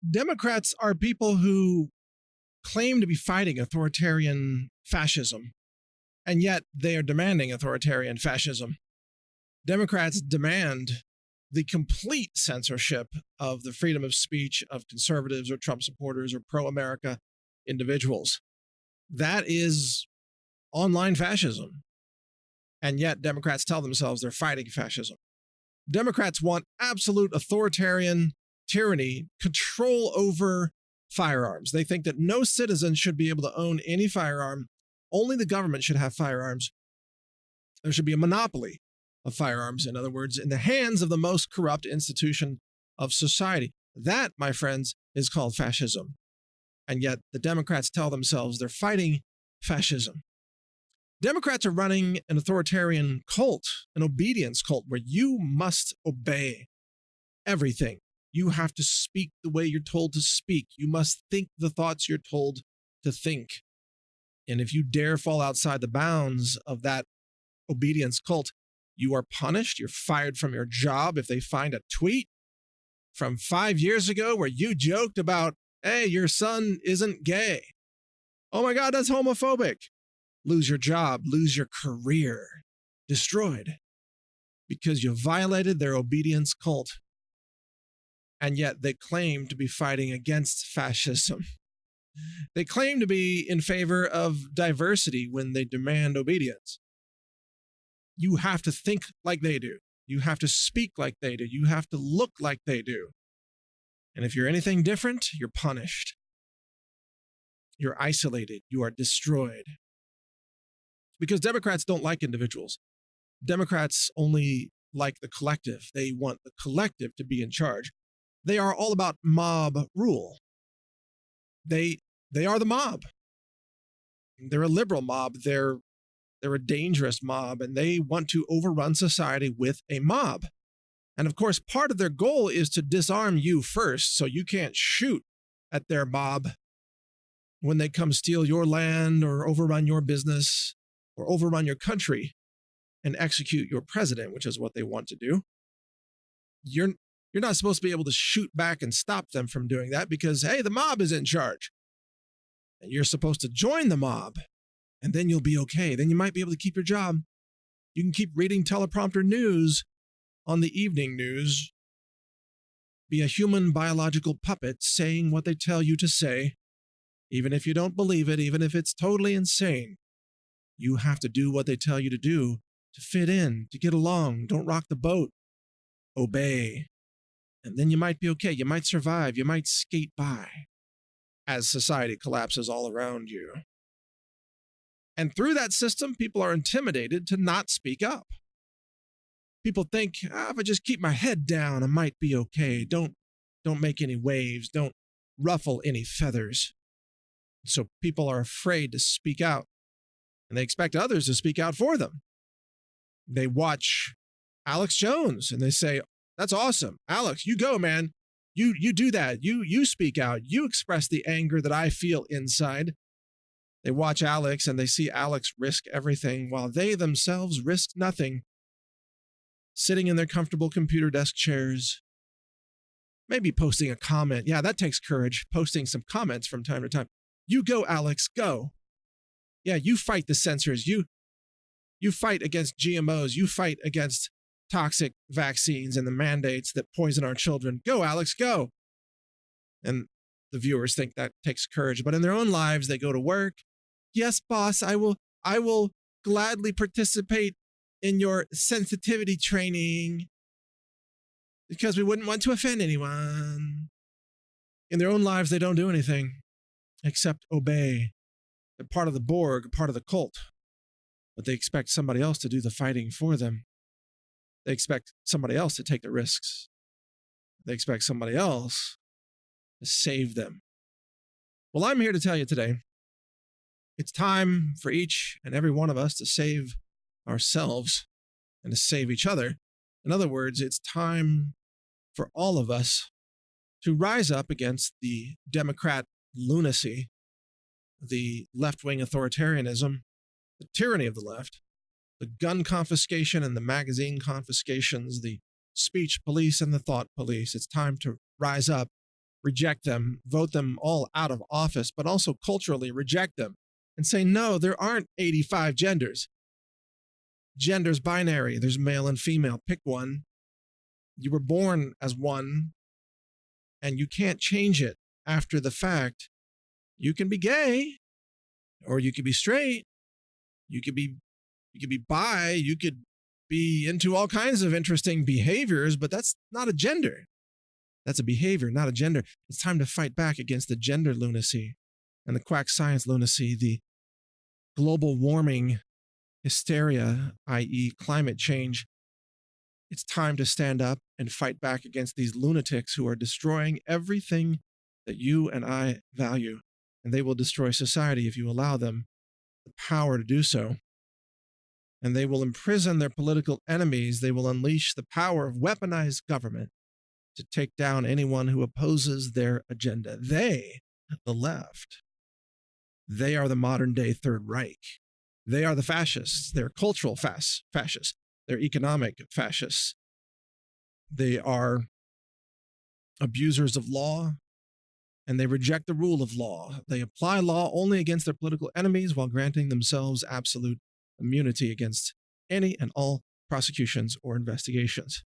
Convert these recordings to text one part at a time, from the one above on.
Democrats are people who claim to be fighting authoritarian fascism, and yet they are demanding authoritarian fascism. Democrats demand the complete censorship of the freedom of speech of conservatives or Trump supporters or pro-America individuals. That is online fascism. And yet Democrats tell themselves they're fighting fascism. Democrats want absolute authoritarian tyranny, control over firearms. They think that no citizen should be able to own any firearm. Only the government should have firearms. There should be a monopoly of firearms, in other words, in the hands of the most corrupt institution of society. That, my friends, is called fascism. And yet the Democrats tell themselves they're fighting fascism. Democrats are running an authoritarian cult, an obedience cult, where you must obey everything. You have to speak the way you're told to speak. You must think the thoughts you're told to think. And if you dare fall outside the bounds of that obedience cult, you are punished. You're fired from your job if they find a tweet from 5 years ago where you joked about, hey, your son isn't gay. Oh my God, that's homophobic. Lose your job, lose your career, destroyed because you violated their obedience cult. And yet they claim to be fighting against fascism. They claim to be in favor of diversity when they demand obedience. You have to think like they do. You have to speak like they do. You have to look like they do. And if you're anything different, you're punished. You're isolated. You are destroyed. Because Democrats don't like individuals. Democrats only like the collective. They want the collective to be in charge. They are all about mob rule. They are the mob. They're a liberal mob. They're a dangerous mob, and they want to overrun society with a mob. And of course, part of their goal is to disarm you first, so you can't shoot at their mob when they come steal your land or overrun your business or overrun your country and execute your president, which is what they want to do. You're not supposed to be able to shoot back and stop them from doing that because, hey, the mob is in charge. And you're supposed to join the mob, and then you'll be okay. Then you might be able to keep your job. You can keep reading teleprompter news on the evening news. Be a human biological puppet saying what they tell you to say, even if you don't believe it, even if it's totally insane. You have to do what they tell you to do to fit in, to get along. Don't rock the boat. Obey. And then you might be okay. You might survive. You might skate by as society collapses all around you. And through that system, people are intimidated to not speak up. People think, if I just keep my head down, I might be okay. Don't make any waves. Don't ruffle any feathers. So people are afraid to speak out, and they expect others to speak out for them. They watch Alex Jones and they say, that's awesome. Alex, you go, man. You do that. You speak out. You express the anger that I feel inside. They watch Alex and they see Alex risk everything while they themselves risk nothing, sitting in their comfortable computer desk chairs, maybe posting a comment. Yeah, that takes courage, posting some comments from time to time. You go, Alex, go. Yeah, you fight the censors. You fight against GMOs. You fight against toxic vaccines and the mandates that poison our children. Go, Alex, go. And the viewers think that takes courage, but in their own lives, they go to work. Yes, boss, I will gladly participate in your sensitivity training because we wouldn't want to offend anyone. In their own lives, they don't do anything except obey. They're part of the Borg, part of the cult, but they expect somebody else to do the fighting for them. They expect somebody else to take the risks. They expect somebody else to save them. Well, I'm here to tell you today, it's time for each and every one of us to save ourselves and to save each other. In other words, it's time for all of us to rise up against the Democrat lunacy, the left-wing authoritarianism, the tyranny of the left, the gun confiscation and the magazine confiscations, the speech police and the thought police. It's time to rise up reject them, vote them all out of office, but also culturally reject them and say, no, there aren't 85 genders. Gender's binary. There's male and female. Pick one. You were born as one, and you can't change it after the fact. You can be gay, or you could be straight. You could be bi. You could be into all kinds of interesting behaviors, but that's not a gender. That's a behavior, not a gender. It's time to fight back against the gender lunacy and the quack science lunacy, the global warming hysteria, i.e. climate change. It's time to stand up and fight back against these lunatics who are destroying everything that you and I value. And they will destroy society if you allow them the power to do so. And they will imprison their political enemies. They will unleash the power of weaponized government to take down anyone who opposes their agenda. They, the left, they are the modern day Third Reich. They are the fascists. They're cultural fascists. They're economic fascists. They are abusers of law, and they reject the rule of law. They apply law only against their political enemies while granting themselves absolute immunity against any and all prosecutions or investigations.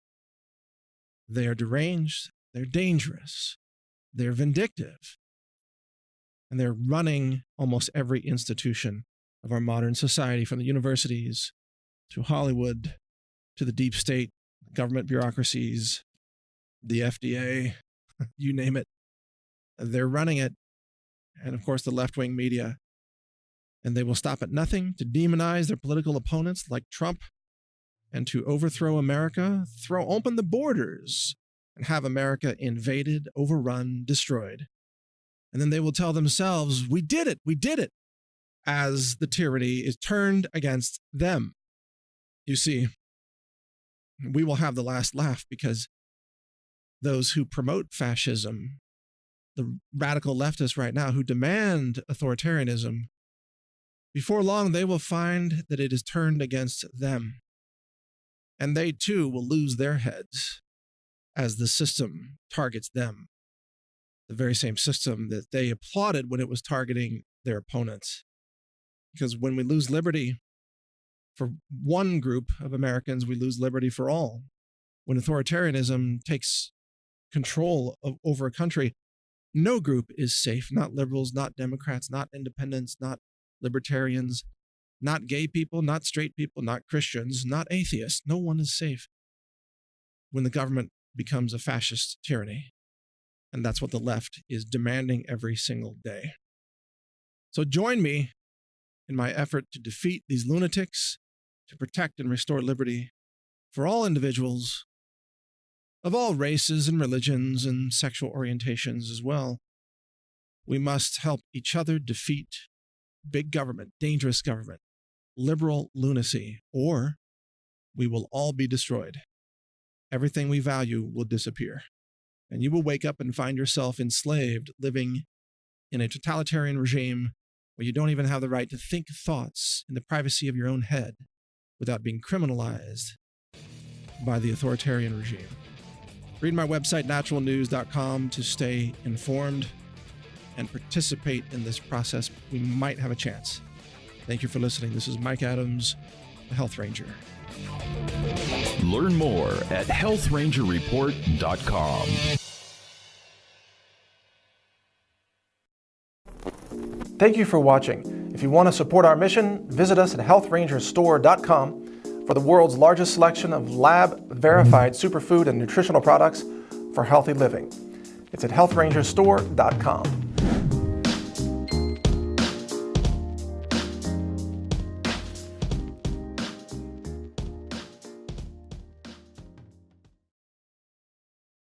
They are deranged, they're dangerous, they're vindictive, and they're running almost every institution of our modern society, from the universities to Hollywood to the deep state, government bureaucracies, the FDA, you name it. They're running it, and of course the left-wing media. And they will stop at nothing to demonize their political opponents like Trump and to overthrow America, throw open the borders, and have America invaded, overrun, destroyed. And then they will tell themselves, we did it, as the tyranny is turned against them. You see, we will have the last laugh because those who promote fascism, the radical leftists right now who demand authoritarianism, before long they will find that it is turned against them. And they too will lose their heads as the system targets them, the very same system that they applauded when it was targeting their opponents. Because when we lose liberty for one group of Americans, we lose liberty for all. When authoritarianism takes control over a country, no group is safe, not liberals, not Democrats, not independents, not libertarians, not gay people, not straight people, not Christians, not atheists. No one is safe when the government becomes a fascist tyranny. And that's what the left is demanding every single day. So join me in my effort to defeat these lunatics, to protect and restore liberty for all individuals of all races and religions and sexual orientations as well. We must help each other defeat big government, dangerous government, liberal lunacy, or we will all be destroyed. Everything we value will disappear, and you will wake up and find yourself enslaved, living in a totalitarian regime where you don't even have the right to think thoughts in the privacy of your own head without being criminalized by the authoritarian regime. Read my website, NaturalNews.com, to stay informed and participate in this process. We might have a chance. Thank you for listening. This is Mike Adams, the Health Ranger. Learn more at healthrangerreport.com. Thank you for watching. If you want to support our mission, visit us at healthrangerstore.com for the world's largest selection of lab-verified superfood and nutritional products for healthy living. It's at healthrangerstore.com.